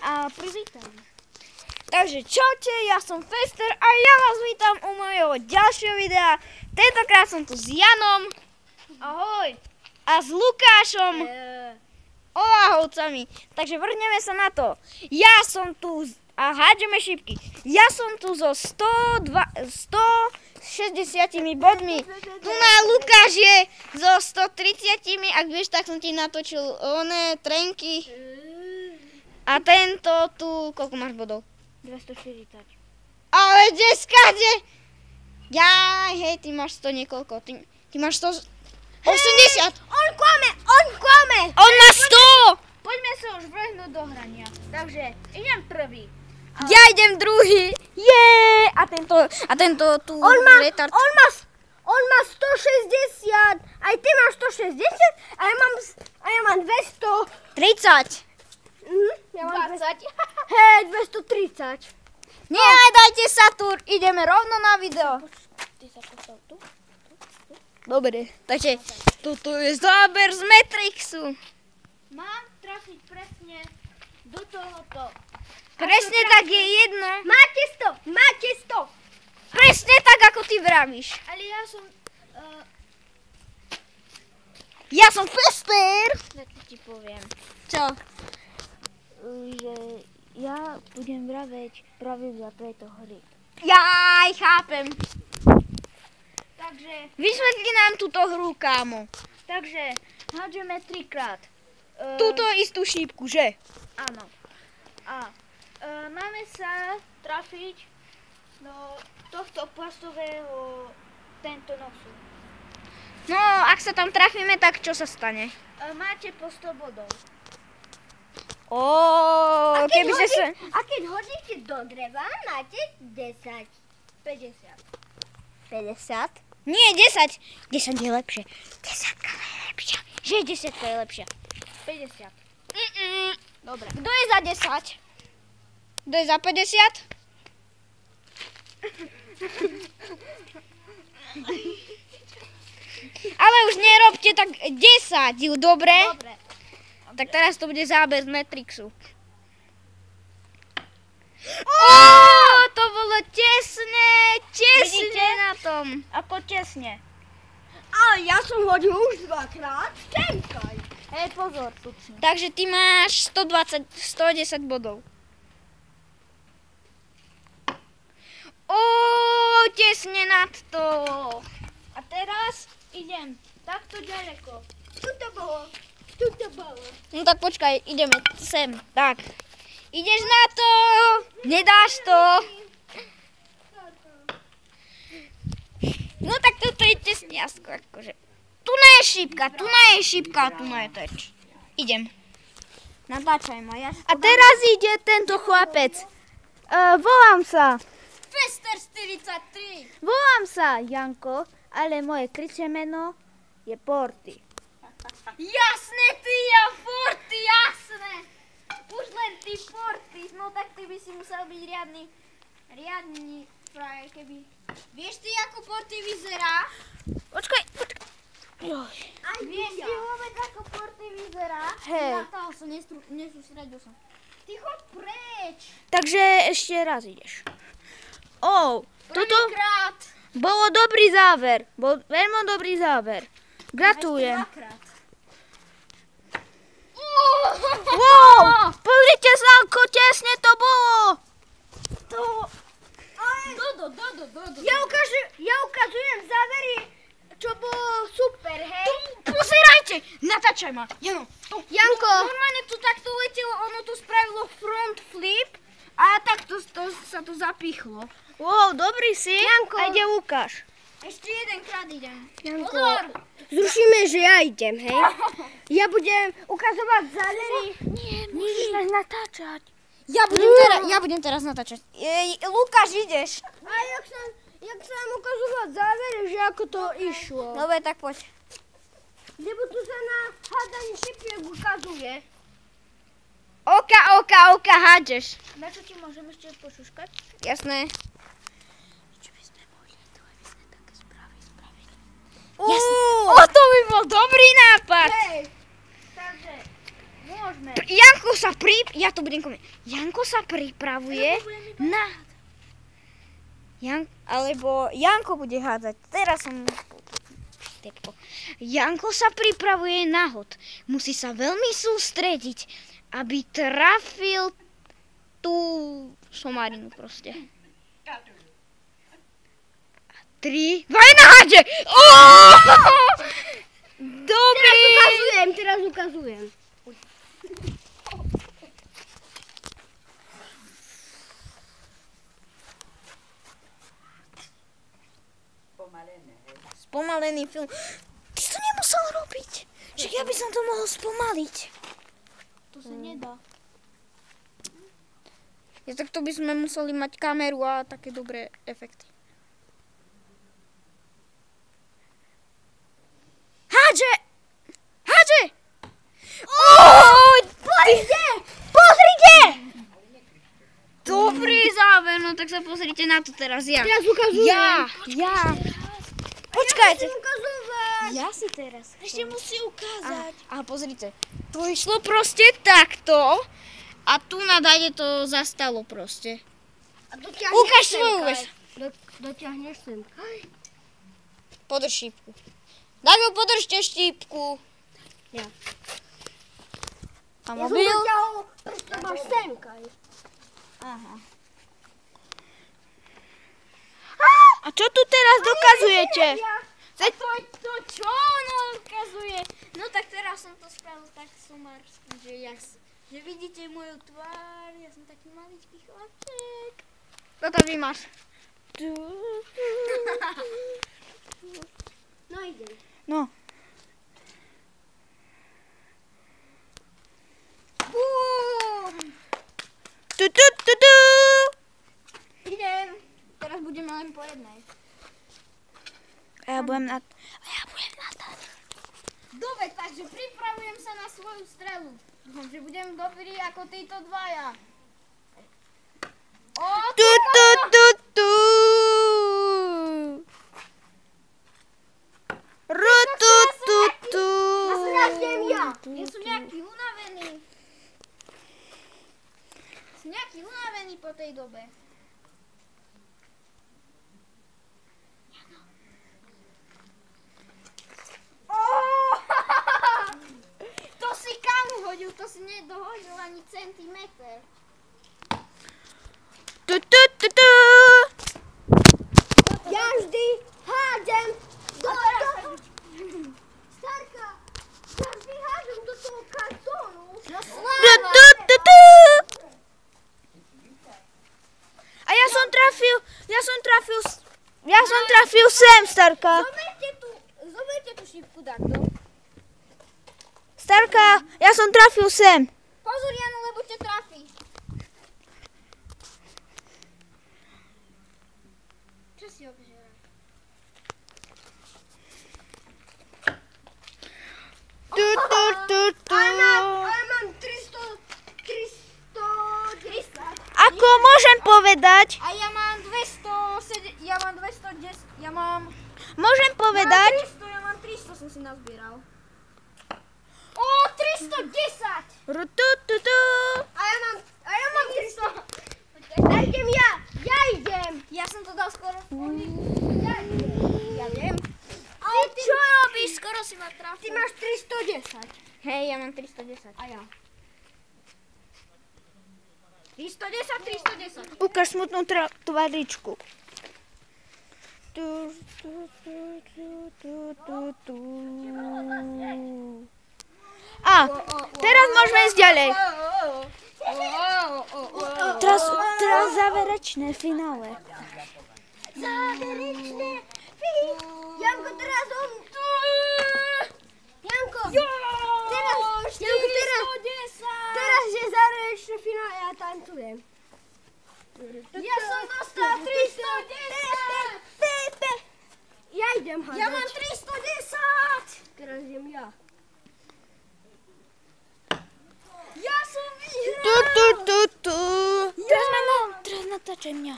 a privítaj. Takže čaute, ja som Fester a ja vás vítam u mojho ďalšieho videa. Tentokrát som tu s Janom. Ahoj. A s Lukášom. Oláhovcami. Takže vrhneme sa na to. Ja som tu a hádžeme šípky. Ja som tu so 160 bodmi. Tu na Lukáš je so 130, ak vieš, tak som ti natočil oné trenky. A tento tu, koľko máš bodov? 240. Ale skade? Jaj, hej, ty máš 100 niekoľko. Ty máš 180. On klame! On má 100! Poďme sa už vrhnúť do hrania. Takže idem prvý. Ja idem druhý. A tento tu retard. On má 160, aj ty máš 160, a ja mám 200. 30. Ja mám 20. Hej, 230. Nehádajte sa tu, ideme rovno na video. Ty sa postav tu. Dobre, takže tu je záber z Matrixu. Mám trafiť presne do tohoto. Presne tak je jedno. Máte 100. Presne tak, ako ty vravíš. Ale ja som... Ja som Fester. Tak ti poviem. Čo? Že ja budem vraveť pravidla tejto hry. Jaj, chápem. Takže, Vysvetli nám túto hru, kámo. takže hádžeme 3-krát. Túto istú šípku, že? Áno. A máme sa trafiť do tohto plastového tento nosu. No, ak sa tam trafíme, tak čo sa stane? Máte po 100 bodov. Kebyže sa... A keď hodíte do dreva, máte 10. 50. 50? Nie, 10. 10 je lepšie. 10 je lepšia. Že 10 je lepšia. 50. Dobre. Kto je za 10? Kto je za 50? Ale už nerobte tak 10, dobre? Dobre. Tak teraz to bude záber z Matrixu. To bolo tesne Vidíte? na tom. Ako tesne. Ale ja som hodil už 2-krát. Čekaj. Hej, pozor, tučne. Takže ty máš 110 bodov. Tesne nad to. A teraz idem takto ďaleko. Tuto bolo. No tak počkaj, ideme sem. Tak. Ideš na to. Nedáš to. No tak toto je tesne akože. Tu je šípka, tu je teč. Idem. Natáčaj ma, ja. A teraz ide tento chlapec. Volám sa. Fester 43. Volám sa Janko, ale moje krycie meno je Porty. Jasné, ty a Forty, jasné. Už len ty Forty, no tak ty by si musel byť riadny frajer, keby... Vieš ty, ako Forty vyzerá? Počkaj. Vieš ty vôbec, ako Forty vyzerá? Hej. Na toho som nesústredil som. Ty choď preč. Takže ešte raz ideš. Toto Prvýkrát. bolo dobrý záver. Bol veľmi dobrý záver. Gratulujem. Dvakrát. Wow, pozrite sa, ako tesne to bolo. Dodo. Ja ukazujem závery, čo bolo super, hej. Pozerajte, natáčaj ma. Jano, Janko. Normálne tu takto letelo, ono tu spravilo front flip a takto sa to zapichlo. Wow, dobrý si. Janko. A ide Lukáš. Ešte jedenkrát idem. Janko. Pozor. Zrušíme, že ja idem, hej. Ja budem ukazovať závery. Môžeš nás natáčať. Ja budem teraz natáčať. Lukáš, ideš. A jak sa mám ukazovať závery, že ako to išlo. Dobre, tak poď. Lebo tu sa na hádanie šipiek ukazuje. Oka, hádžeš. Na čo ti môžem ešte pošuškať? Jasné. Čo by sme mohli také správy spraviť? Jasné. To by bol dobrý nápad. Takže, Môžeme. Ja to budem komentovať. Janko sa pripravuje na... Janko bude hádzať. Teraz som... Janko sa pripravuje na hod. Musí sa veľmi sústrediť, aby trafil tú somarinu proste. 3, 2, 1, hádže! Dobrý! Teraz ukazujem. Spomalený film. Ty to nemusel robiť. Však ja by som to mohol spomaliť. To sa nedá. Ja tak to by sme museli mať kameru a také dobré efekty. Hádže! Hádže! Pozrite! Dobrý záber, no tak sa pozrite na to teraz ja. Teraz ukazujem. Ja. Počkajte. Ja si teraz. Ešte musí ukázať. A pozrite, to išlo proste takto a tu na dade to zastalo proste. Ukáž svoju vec. Dotiahneš sem. Podrž šípku. Dago, podržte štípku. Ja. A Ja som mobil? dotiahol, to máš semka. Aha. A čo tu teraz dokazujete? To čo ono ukazuje? No tak teraz som to spravil tak sumársky, že vidíte moju tvár, ja som taký maličký chlapček. Toto vy máš. No idem. No. Idem. Teraz budeme len po jednej. A ja budem na... Dobre, takže pripravujem sa na svoju strelu. Dúfam, že budem dobrý ako títo dvaja. Zrazím ja. Ja som nejaký unavený. Som nejaký unavený po tej dobe. To si kam hodil? To si nedohodil ani centimeter. Ja vždy hádem do toho. Starka, ja vždy hádem do toho kartónu. No A ja som trafil sem, Starka. Zoberte tú šípku takto. Starka, ja som trafil sem. Pozor, Jano, lebo ťa trafí. Čo si obžeráš? Ale mám 310. Ako môžem povedať? A ja mám 210, Môžem povedať? ja mám 300 som si nazbieral. O, 310! A ja mám 300. A idem ja idem. Ja som to dal skoro. Ja viem. Ale ty čo robíš? Skoro si ma Ty trafil. máš 310. Hej, ja mám 310. A ja. 310. Ukáž smutnú tvaričku. A, teraz môžeme ísť ďalej. Teraz záverečné finále. Záverečné. Janko, teraz on... Janko. Teraz je záverečné finále, ja tancujem. Ja som dostal 310. Ja idem hádať. Ja mám 310. Teraz idem ja. Ja som vyhral. Teraz natáčaj mňa.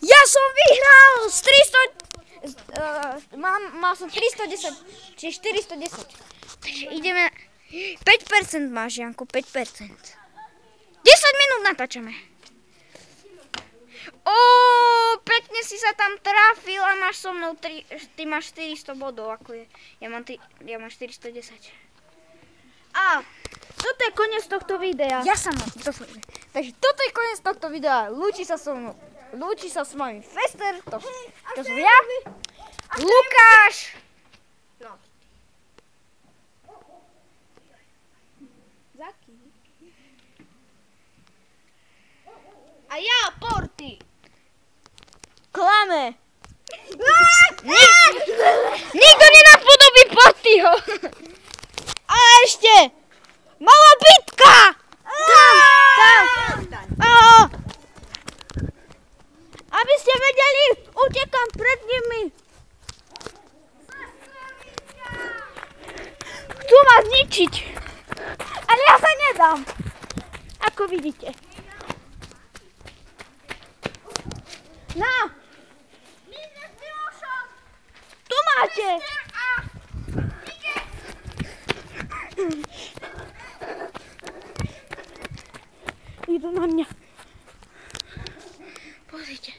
Ja som vyhral z 300... mal som 310, čiže 410. Takže 5% máš, Janko, 5%. 10 minút natáčame. Pekne si sa tam trafil a máš so mnou ty máš 400 bodov, ako je. Ja mám 410. A toto je koniec tohto videa. Ja sa mám. Takže toto je koniec tohto videa. Lúči sa s vami Fester, to som ja. Lukáš. No. Zaký? A ja, Porty. Klame. Nikto nenapodobí Portyho. A ešte malá bitka. Tam. Aby ste vedeli, utekam pred nimi. Chcú ma zničiť. Ale ja sa nedám. Ako vidíte. Na. Tu máte. Idú na mňa. Pozrite.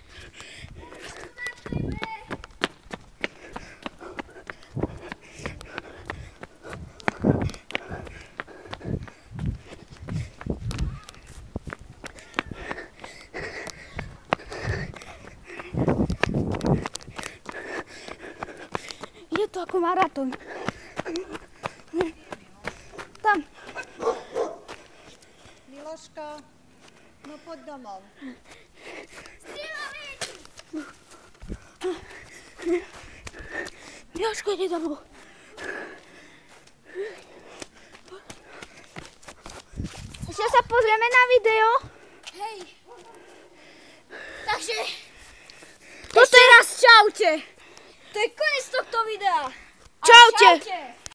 Je to ako maratón. Tam. Miloško, no poď domov. Miloško, ide domov. Ešte sa pozrieme na video. Hej. Takže... Toto je raz čaute. To je koniec tohto videa. Čaute. Čaute.